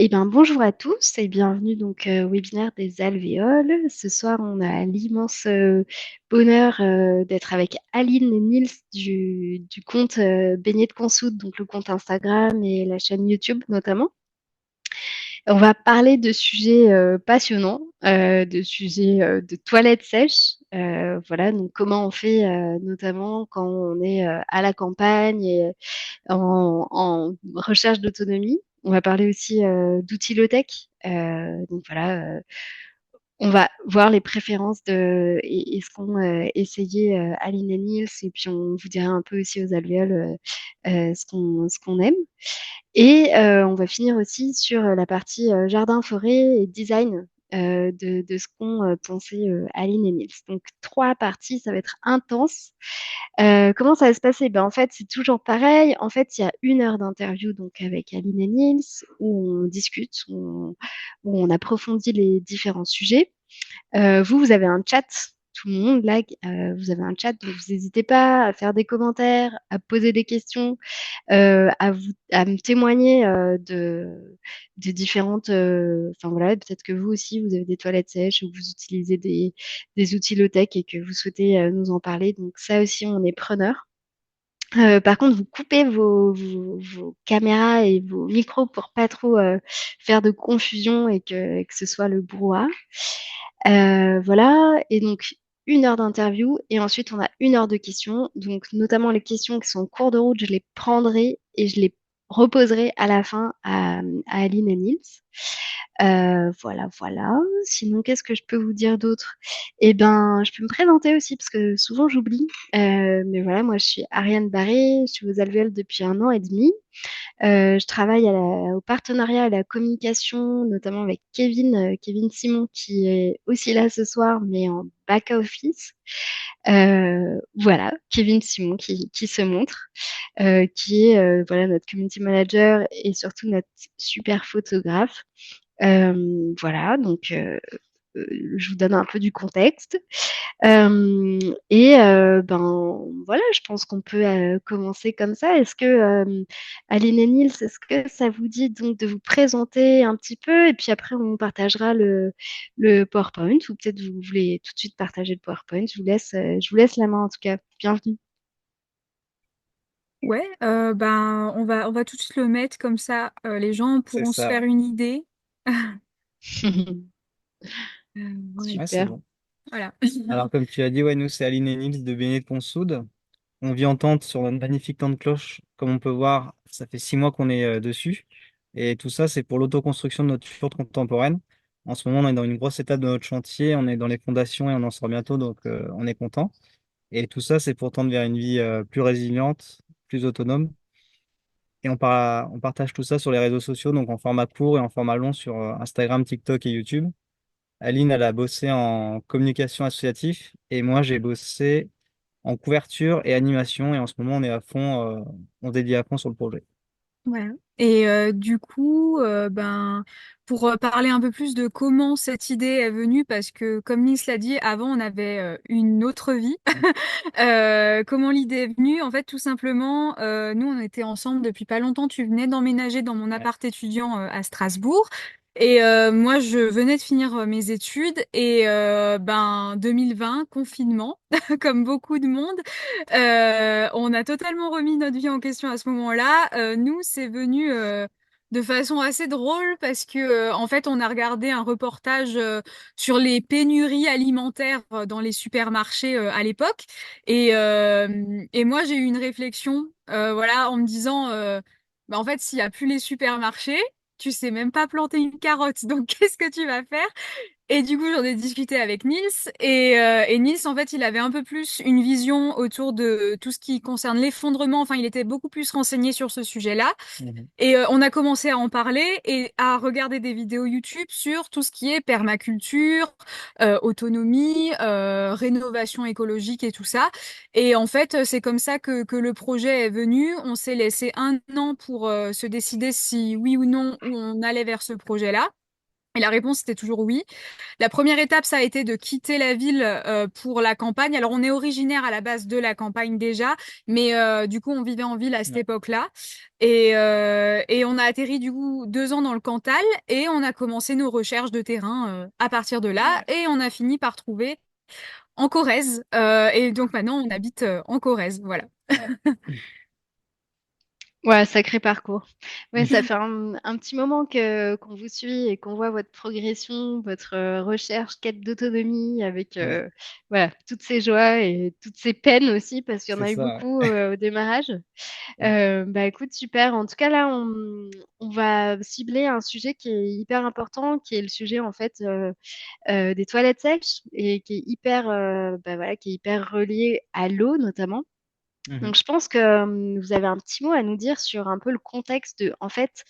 Eh bien, bonjour à tous et bienvenue donc au webinaire des alvéoles. Ce soir, on a l'immense bonheur d'être avec Aline et Nils du compte Beignet de Consoude, donc le compte Instagram et la chaîne YouTube notamment. On va parler de sujets passionnants, de sujets de toilettes sèches. Voilà, donc comment on fait notamment quand on est à la campagne et en recherche d'autonomie. On va parler aussi d'outils low-tech. Donc voilà, on va voir les préférences et ce qu'ont essayé Aline et Niels, et puis on vous dira un peu aussi aux alvéoles ce qu'on aime. Et on va finir aussi sur la partie jardin, forêt et design de ce qu'ont pensé Aline et Niels. Donc trois parties, ça va être intense. Comment ça va se passer? Ben, en fait, c'est toujours pareil. En fait, il y a 1 heure d'interview donc avec Aline et Niels où on discute, où on approfondit les différents sujets. Vous avez un chat, tout le monde là, vous avez un chat, donc vous n'hésitez pas à faire des commentaires, à poser des questions, à me témoigner de différentes. Enfin voilà, peut-être que vous aussi, vous avez des toilettes sèches ou vous utilisez des outils low-tech et que vous souhaitez nous en parler. Donc ça aussi, on est preneur. Par contre, vous coupez vos caméras et vos micros pour pas trop faire de confusion et que ce soit le brouhaha. Voilà, et donc 1 heure d'interview et ensuite on a 1 heure de questions. Donc notamment les questions qui sont en cours de route, je les prendrai et je les reposerai à la fin à Aline et Nils. Voilà, voilà. Sinon, qu'est-ce que je peux vous dire d'autre? Eh ben, je peux me présenter aussi parce que souvent j'oublie. Mais voilà, moi je suis Ariane Barré, je suis aux alvéoles depuis 1 an et demi. Je travaille au partenariat et à la communication, notamment avec Kevin Simon, qui est aussi là ce soir, mais en back-office. Voilà, Kevin Simon qui se montre, qui est voilà, notre community manager et surtout notre super photographe. Voilà, donc je vous donne un peu du contexte. Ben voilà, je pense qu'on peut commencer comme ça. Est-ce que Aline et Nils, est-ce que ça vous dit donc de vous présenter un petit peu et puis après on partagera le PowerPoint ou peut-être vous voulez tout de suite partager le PowerPoint. Je vous laisse la main en tout cas. Bienvenue. Ouais, ben on va tout de suite le mettre comme ça, les gens C'est pourront se ça. faire une idée. Ouais, Ouais, c'est Super. bon. voilà. Alors, comme tu as dit, ouais, nous, c'est Aline et Nils de Béné de Consoude. On vit en tente sur notre magnifique tente cloche. Comme on peut voir, ça fait 6 mois qu'on est dessus. Et tout ça, c'est pour l'autoconstruction de notre future contemporaine. En ce moment, on est dans une grosse étape de notre chantier. On est dans les fondations et on en sort bientôt, donc on est content. Et tout ça, c'est pour tendre vers une vie plus résiliente, plus autonome. Et on partage tout ça sur les réseaux sociaux, donc en format court et en format long sur Instagram, TikTok et YouTube. Aline, elle a bossé en communication associative et moi, j'ai bossé en couverture et animation. Et en ce moment, on est à fond, on se dédie à fond sur le projet. Ouais. Et du coup, ben, pour parler un peu plus de comment cette idée est venue, parce que comme Nice l'a dit, avant on avait une autre vie. Comment l'idée est venue? En fait, tout simplement, nous on était ensemble depuis pas longtemps. Tu venais d'emménager dans mon Ouais. appart étudiant à Strasbourg. Et moi, je venais de finir mes études et ben 2020, confinement, comme beaucoup de monde. On a totalement remis notre vie en question à ce moment-là. Nous, c'est venu de façon assez drôle parce que en fait, on a regardé un reportage sur les pénuries alimentaires dans les supermarchés à l'époque. Et moi, j'ai eu une réflexion, voilà, en me disant, bah, en fait, s'il y a plus les supermarchés, tu sais même pas planter une carotte. Donc, qu'est-ce que tu vas faire? Et du coup, j'en ai discuté avec Niels et Niels, en fait, il avait un peu plus une vision autour de tout ce qui concerne l'effondrement. Enfin, il était beaucoup plus renseigné sur ce sujet-là. Mhm. Et on a commencé à en parler et à regarder des vidéos YouTube sur tout ce qui est permaculture, autonomie, rénovation écologique et tout ça. Et en fait, c'est comme ça que le projet est venu. On s'est laissé 1 an pour se décider si oui ou non on allait vers ce projet-là. Et la réponse était toujours oui. La première étape, ça a été de quitter la ville pour la campagne. Alors, on est originaire à la base de la campagne déjà, mais du coup, on vivait en ville à cette Ouais. époque-là. Et on a atterri du coup 2 ans dans le Cantal et on a commencé nos recherches de terrain à partir de là. Et on a fini par trouver en Corrèze. Et donc maintenant, on habite en Corrèze. Voilà. Ouais. Ouais, sacré parcours. Ouais, ça fait un petit moment que qu'on vous suit et qu'on voit votre progression, votre recherche, quête d'autonomie avec Ouais. voilà, toutes ces joies et toutes ces peines aussi, parce qu'il y en C'est a eu ça. beaucoup au démarrage. Ouais. Bah écoute, super. En tout cas, là, on va cibler un sujet qui est hyper important, qui est le sujet en fait des toilettes sèches et qui est hyper, bah, voilà, qui est hyper relié à l'eau notamment. Mhm. Donc, je pense que vous avez un petit mot à nous dire sur un peu le contexte de, en fait,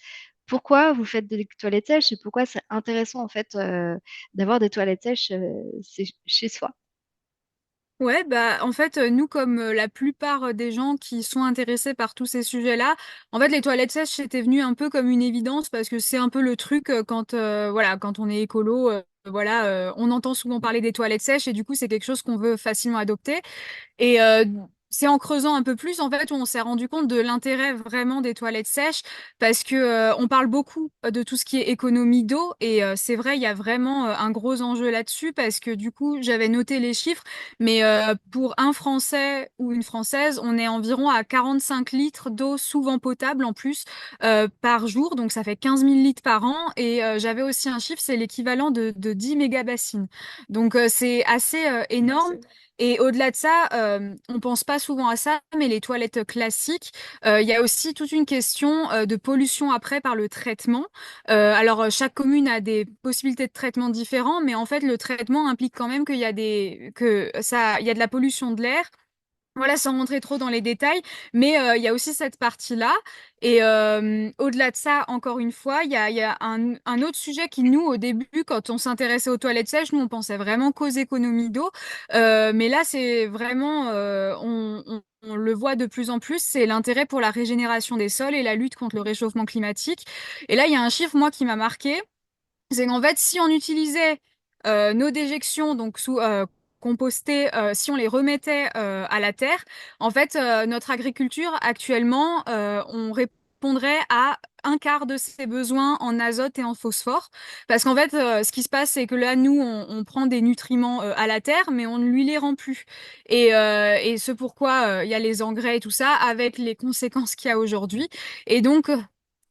pourquoi vous faites des toilettes sèches et pourquoi c'est intéressant, en fait, d'avoir des toilettes sèches chez soi. Ouais, bah en fait, nous, comme la plupart des gens qui sont intéressés par tous ces sujets-là, en fait, les toilettes sèches, c'était venu un peu comme une évidence parce que c'est un peu le truc quand, voilà, quand on est écolo, voilà, on entend souvent parler des toilettes sèches et du coup, c'est quelque chose qu'on veut facilement adopter. Et c'est en creusant un peu plus, en fait, où on s'est rendu compte de l'intérêt vraiment des toilettes sèches, parce que on parle beaucoup de tout ce qui est économie d'eau, et c'est vrai, il y a vraiment un gros enjeu là-dessus, parce que du coup, j'avais noté les chiffres, mais pour un Français ou une Française, on est environ à 45 litres d'eau souvent potable en plus par jour, donc ça fait 15 000 litres par an, et j'avais aussi un chiffre, c'est l'équivalent de 10 mégabassines. Donc c'est assez Ouais, énorme. Et au-delà de ça, on pense pas souvent à ça, mais les toilettes classiques, il y a aussi toute une question de pollution après par le traitement. Alors, chaque commune a des possibilités de traitement différents, mais en fait, le traitement implique quand même il y a de la pollution de l'air. Voilà, sans rentrer trop dans les détails, mais il y a aussi cette partie-là. Et au-delà de ça, encore une fois, il y a un autre sujet qui, nous, au début, quand on s'intéressait aux toilettes sèches, nous, on pensait vraiment qu'aux économies d'eau. Mais là, c'est vraiment, on le voit de plus en plus, c'est l'intérêt pour la régénération des sols et la lutte contre le réchauffement climatique. Et là, il y a un chiffre, moi, qui m'a marqué. C'est qu'en fait, si on utilisait nos déjections, donc compostées, si on les remettait à la terre, en fait, notre agriculture actuellement, on répondrait à un quart de ses besoins en azote et en phosphore. Parce qu'en fait, ce qui se passe, c'est que là, nous, on prend des nutriments à la terre, mais on ne lui les rend plus. Et ce pourquoi il y a les engrais et tout ça, avec les conséquences qu'il y a aujourd'hui. Et donc,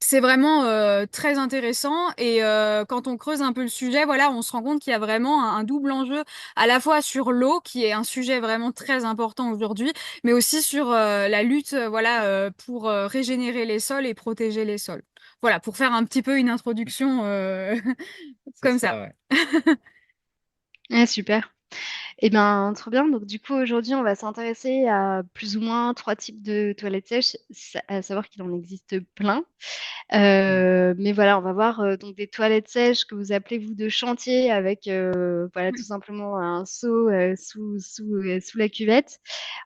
c'est vraiment très intéressant et quand on creuse un peu le sujet, voilà, on se rend compte qu'il y a vraiment un double enjeu à la fois sur l'eau, qui est un sujet vraiment très important aujourd'hui, mais aussi sur la lutte, voilà, pour régénérer les sols et protéger les sols. Voilà, pour faire un petit peu une introduction C'est comme ça, ça. ouais. Ah, super. Eh bien, trop bien. Donc, du coup, aujourd'hui, on va s'intéresser à plus ou moins trois types de toilettes sèches, à savoir qu'il en existe plein. Mm. Mais voilà, on va voir donc des toilettes sèches que vous appelez vous de chantier avec voilà tout simplement un seau sous la cuvette.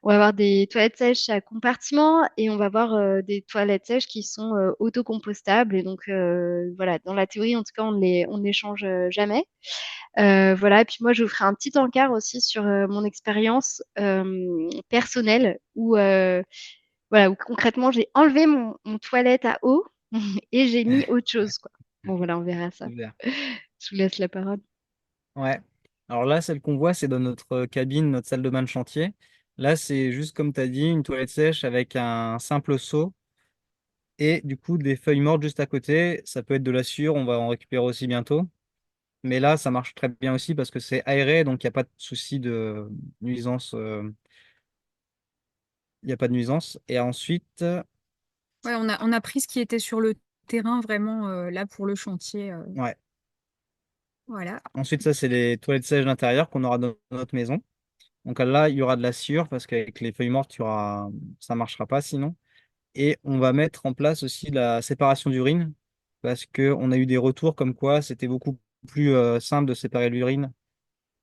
On va avoir des toilettes sèches à compartiment et on va avoir des toilettes sèches qui sont autocompostables. Et donc voilà, dans la théorie, en tout cas, on ne les change jamais. Voilà, et puis moi, je vous ferai un petit encart aussi sur mon expérience personnelle où voilà, où concrètement, j'ai enlevé mon toilette à eau et j'ai mis autre chose, quoi. Bon, voilà, on verra ça. Super. Je vous laisse la parole. Ouais. Alors là, celle qu'on voit, c'est dans notre cabine, notre salle de bain de chantier. Là, c'est juste comme tu as dit, une toilette sèche avec un simple seau et du coup des feuilles mortes juste à côté. Ça peut être de la sciure, on va en récupérer aussi bientôt. Mais là, ça marche très bien aussi parce que c'est aéré, donc il n'y a pas de souci de nuisance. Il n'y a pas de nuisance. Et ensuite, Ouais, on a pris ce qui était sur le terrain vraiment là pour le chantier. ouais. Voilà. Ensuite, ça, c'est les toilettes sèches d'intérieur qu'on aura dans notre maison. Donc là, il y aura de la sciure parce qu'avec les feuilles mortes, ça ne marchera pas sinon. Et on va mettre en place aussi la séparation d'urine parce qu'on a eu des retours comme quoi c'était beaucoup plus simple de séparer l'urine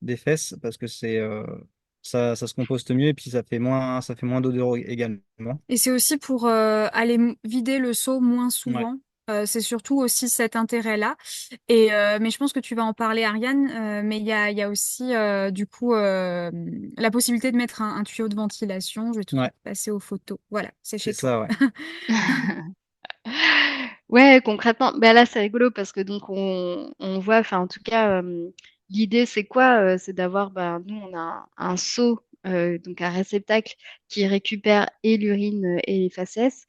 des fesses parce que ça se composte mieux et puis ça fait moins d'odeur également. Et c'est aussi pour aller vider le seau moins Ouais, souvent. C'est surtout aussi cet intérêt-là. Mais je pense que tu vas en parler, Ariane. Mais il y a aussi du coup la possibilité de mettre un tuyau de ventilation. Je vais tout de Ouais, suite passer aux photos. Voilà, c'est c'est chez toi. ça, ouais. Ouais, concrètement, ben là c'est rigolo parce que donc on voit, enfin en tout cas, l'idée c'est quoi? C'est d'avoir, ben nous on a un seau, donc un réceptacle qui récupère et l'urine et les fesses.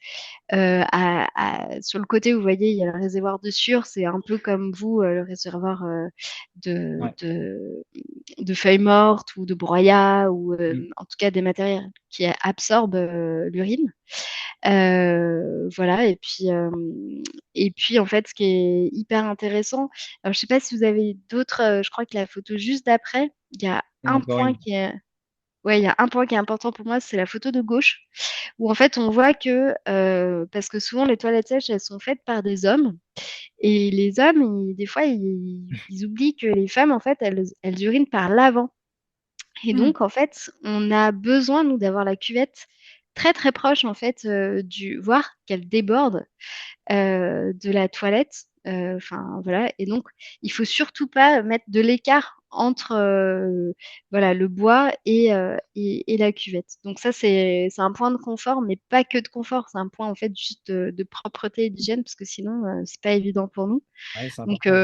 Sur le côté, vous voyez, il y a le réservoir de Sûre, c'est un peu comme vous, le réservoir de, Ouais. de, de feuilles mortes ou de broyat ou Mm. en tout cas des matériels qui absorbent l'urine. Voilà, et puis en fait, ce qui est hyper intéressant, alors je sais pas si vous avez d'autres, je crois que la photo juste d'après, il y a Il y en a un encore point une. qui est, ouais, il y a un point qui est important pour moi, c'est la photo de gauche, où en fait on voit que, parce que souvent les toilettes sèches, elles sont faites par des hommes, et les hommes, des fois, ils oublient que les femmes, en fait, elles urinent par l'avant. Et Hmm. donc, en fait, on a besoin, nous, d'avoir la cuvette très, très proche, en fait, voire qu'elle déborde de la toilette. Enfin, voilà. Et donc, il faut surtout pas mettre de l'écart entre voilà, le bois et la cuvette. Donc ça, c'est un point de confort, mais pas que de confort. C'est un point, en fait, juste de propreté et d'hygiène, parce que sinon, c'est pas évident pour nous. Ouais, c'est Donc, important.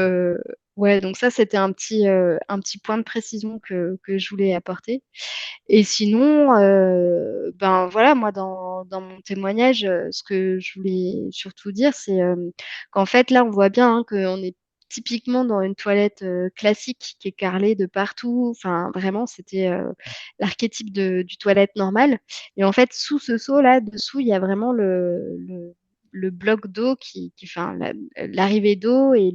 ouais, donc ça, c'était un petit point de précision que je voulais apporter. Et sinon, ben voilà, moi dans mon témoignage, ce que je voulais surtout dire, c'est qu'en fait là, on voit bien hein, qu'on est typiquement dans une toilette classique qui est carrelée de partout. Enfin, vraiment, c'était l'archétype du toilette normale. Et en fait, sous ce seau là, dessous, il y a vraiment le bloc d'eau enfin, l'arrivée d'eau et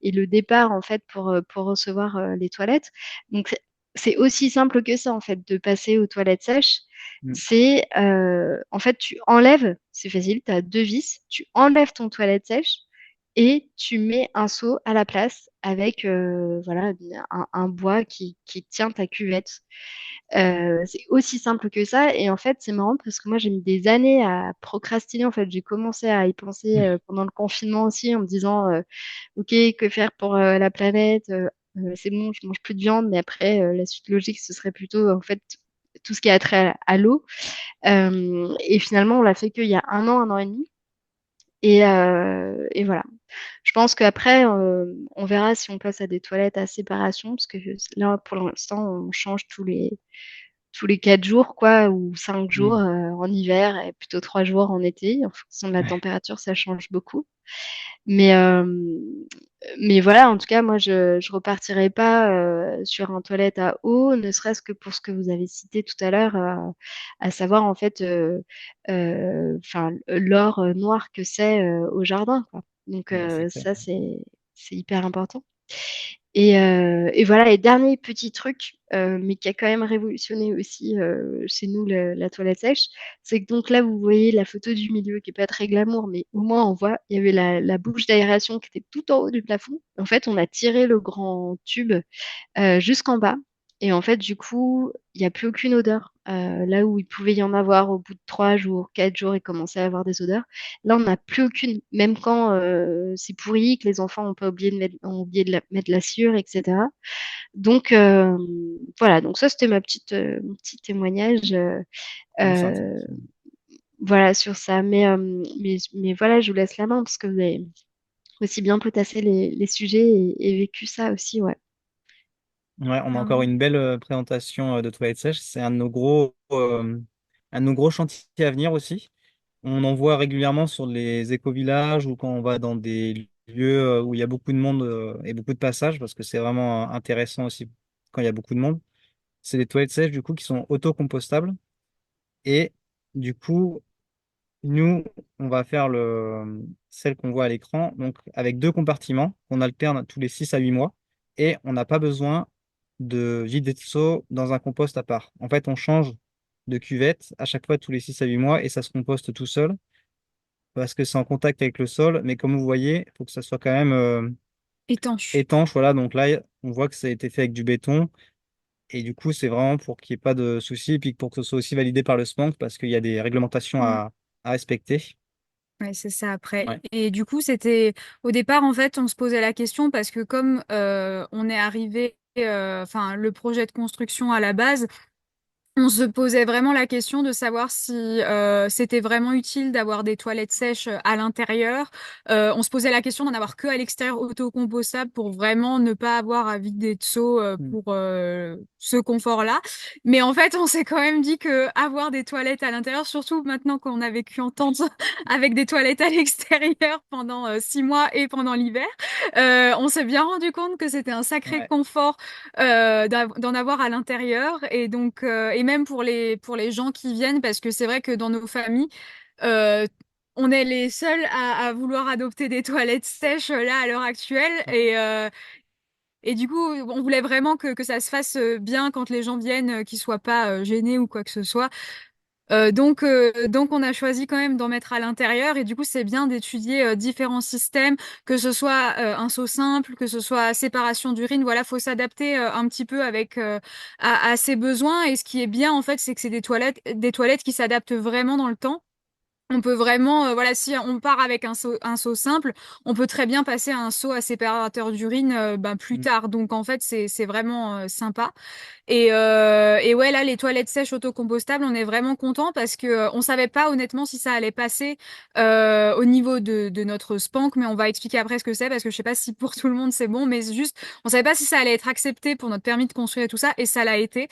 le départ en fait pour recevoir les toilettes. Donc c'est aussi simple que ça, en fait, de passer aux toilettes sèches. Mm. C'est, en fait, tu enlèves, c'est facile, tu as deux vis, tu enlèves ton toilette sèche et tu mets un seau à la place avec, voilà, un bois qui tient ta cuvette. C'est aussi simple que ça. Et en fait, c'est marrant parce que moi, j'ai mis des années à procrastiner. En fait, j'ai commencé à y penser pendant le confinement aussi en me disant, OK, que faire pour la planète? C'est bon, je mange plus de viande, mais après, la suite logique, ce serait plutôt en fait tout ce qui a trait à l'eau. Et finalement, on l'a fait qu'il y a un an et demi. Et voilà. Je pense qu'après, on verra si on passe à des toilettes à séparation, parce que là, pour l'instant, on change tous les 4 jours, quoi, ou 5 jours Mm. en hiver et plutôt 3 jours en été. En fonction de la température, ça change beaucoup. Mais, euh, mais voilà, en tout cas, moi, je repartirai pas sur un toilette à eau, ne serait-ce que pour ce que vous avez cité tout à l'heure, à savoir en fait, enfin, l'or noir que c'est au jardin, quoi. Donc Bah, c'est clair. ça, c'est hyper important. Et voilà, et dernier petit truc, mais qui a quand même révolutionné aussi chez nous la toilette sèche, c'est que donc là, vous voyez la photo du milieu qui est pas très glamour, mais au moins on voit, il y avait la bouche d'aération qui était tout en haut du plafond. En fait, on a tiré le grand tube jusqu'en bas. Et en fait, du coup, il n'y a plus aucune odeur. Là où il pouvait y en avoir au bout de 3 jours, 4 jours, il commençait à avoir des odeurs. Là, on n'a plus aucune, même quand c'est pourri, que les enfants n'ont pas oublié ont oublié de mettre la sciure, etc. Donc voilà, donc ça c'était mon petit témoignage Ouais, c'est euh, intéressant. voilà sur ça. Mais voilà, je vous laisse la main parce que vous avez aussi bien potassé les sujets et vécu ça aussi, ouais. Ouais, on a encore Clairement. une belle présentation de toilettes sèches. C'est un de nos gros chantiers à venir aussi. On en voit régulièrement sur les éco-villages ou quand on va dans des lieux où il y a beaucoup de monde et beaucoup de passages, parce que c'est vraiment intéressant aussi quand il y a beaucoup de monde. C'est des toilettes sèches du coup qui sont auto-compostables. Et du coup, nous, on va faire celle qu'on voit à l'écran, donc avec deux compartiments qu'on alterne tous les 6 à 8 mois. Et on n'a pas besoin de vider de seau dans un compost à part. En fait, on change de cuvette à chaque fois tous les 6 à 8 mois et ça se composte tout seul parce que c'est en contact avec le sol. Mais comme vous voyez, il faut que ça soit quand même Étanche. étanche. Voilà, donc là, on voit que ça a été fait avec du béton. Et du coup, c'est vraiment pour qu'il n'y ait pas de soucis et puis pour que ce soit aussi validé par le SMANC parce qu'il y a des réglementations Mm. à respecter. Ouais, c'est ça après. Ouais. Et du coup, c'était au départ, en fait, on se posait la question parce que comme on est arrivé, enfin, le projet de construction à la base, on se posait vraiment la question de savoir si c'était vraiment utile d'avoir des toilettes sèches à l'intérieur. On se posait la question d'en avoir que à l'extérieur autocompostable pour vraiment ne pas avoir à vider de seau Mm. pour ce confort-là. Mais en fait, on s'est quand même dit que avoir des toilettes à l'intérieur, surtout maintenant qu'on a vécu en tente avec des toilettes à l'extérieur pendant 6 mois et pendant l'hiver, on s'est bien rendu compte que c'était un sacré Ouais. confort d'en avoir à l'intérieur et donc et même pour les gens qui viennent parce que c'est vrai que dans nos familles euh, on est les seuls à vouloir adopter des toilettes sèches là à l'heure actuelle et du coup on voulait vraiment que ça se fasse bien quand les gens viennent qu'ils soient pas gênés ou quoi que ce soit. Donc on a choisi quand même d'en mettre à l'intérieur et du coup c'est bien d'étudier différents systèmes, que ce soit un seau simple, que ce soit séparation d'urine. Voilà, faut s'adapter un petit peu avec à ses besoins. Et ce qui est bien en fait, c'est que c'est des toilettes qui s'adaptent vraiment dans le temps. On peut vraiment, voilà, si on part avec un seau simple, on peut très bien passer à un seau à séparateur d'urine ben, plus Mm. tard. Donc en fait, c'est vraiment sympa. Et ouais, là, les toilettes sèches autocompostables, on est vraiment content parce que on savait pas honnêtement si ça allait passer au niveau de notre spank, mais on va expliquer après ce que c'est parce que je sais pas si pour tout le monde c'est bon, mais c'est juste, on savait pas si ça allait être accepté pour notre permis de construire et tout ça, et ça l'a été.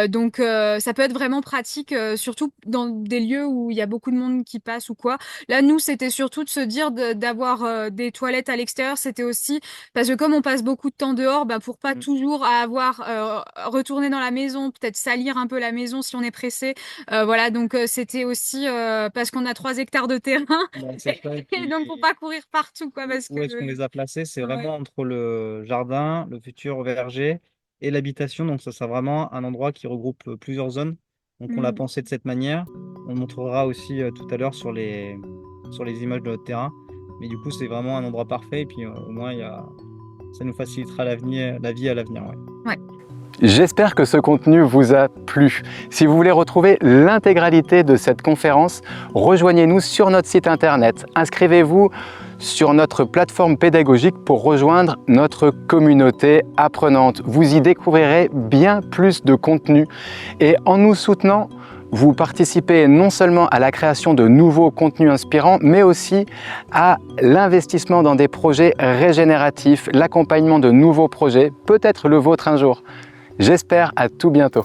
Donc ça peut être vraiment pratique, surtout dans des lieux où il y a beaucoup de monde qui passe ou quoi. Là, nous, c'était surtout de se dire d'avoir des toilettes à l'extérieur, c'était aussi parce que comme on passe beaucoup de temps dehors, bah, pour pas Mm. toujours à avoir retourner dans la maison, peut-être salir un peu la maison si on est pressé. Voilà, donc c'était aussi parce qu'on a 3 hectares de terrain Bah, c'est ça. Et et donc pour puis, pas courir partout, quoi, parce que où est-ce qu'on les a placés? C'est ouais. vraiment entre le jardin, le futur verger et l'habitation. Donc, ça sera vraiment un endroit qui regroupe plusieurs zones. Donc, on l'a Mm. pensé de cette manière. On le montrera aussi tout à l'heure sur les images de notre terrain. Mais du coup, c'est vraiment un endroit parfait. Et puis, au moins, ça nous facilitera la vie à l'avenir. Ouais. Ouais. J'espère que ce contenu vous a plu. Si vous voulez retrouver l'intégralité de cette conférence, rejoignez-nous sur notre site internet. Inscrivez-vous sur notre plateforme pédagogique pour rejoindre notre communauté apprenante. Vous y découvrirez bien plus de contenu et en nous soutenant, vous participez non seulement à la création de nouveaux contenus inspirants, mais aussi à l'investissement dans des projets régénératifs, l'accompagnement de nouveaux projets, peut-être le vôtre un jour. J'espère à tout bientôt.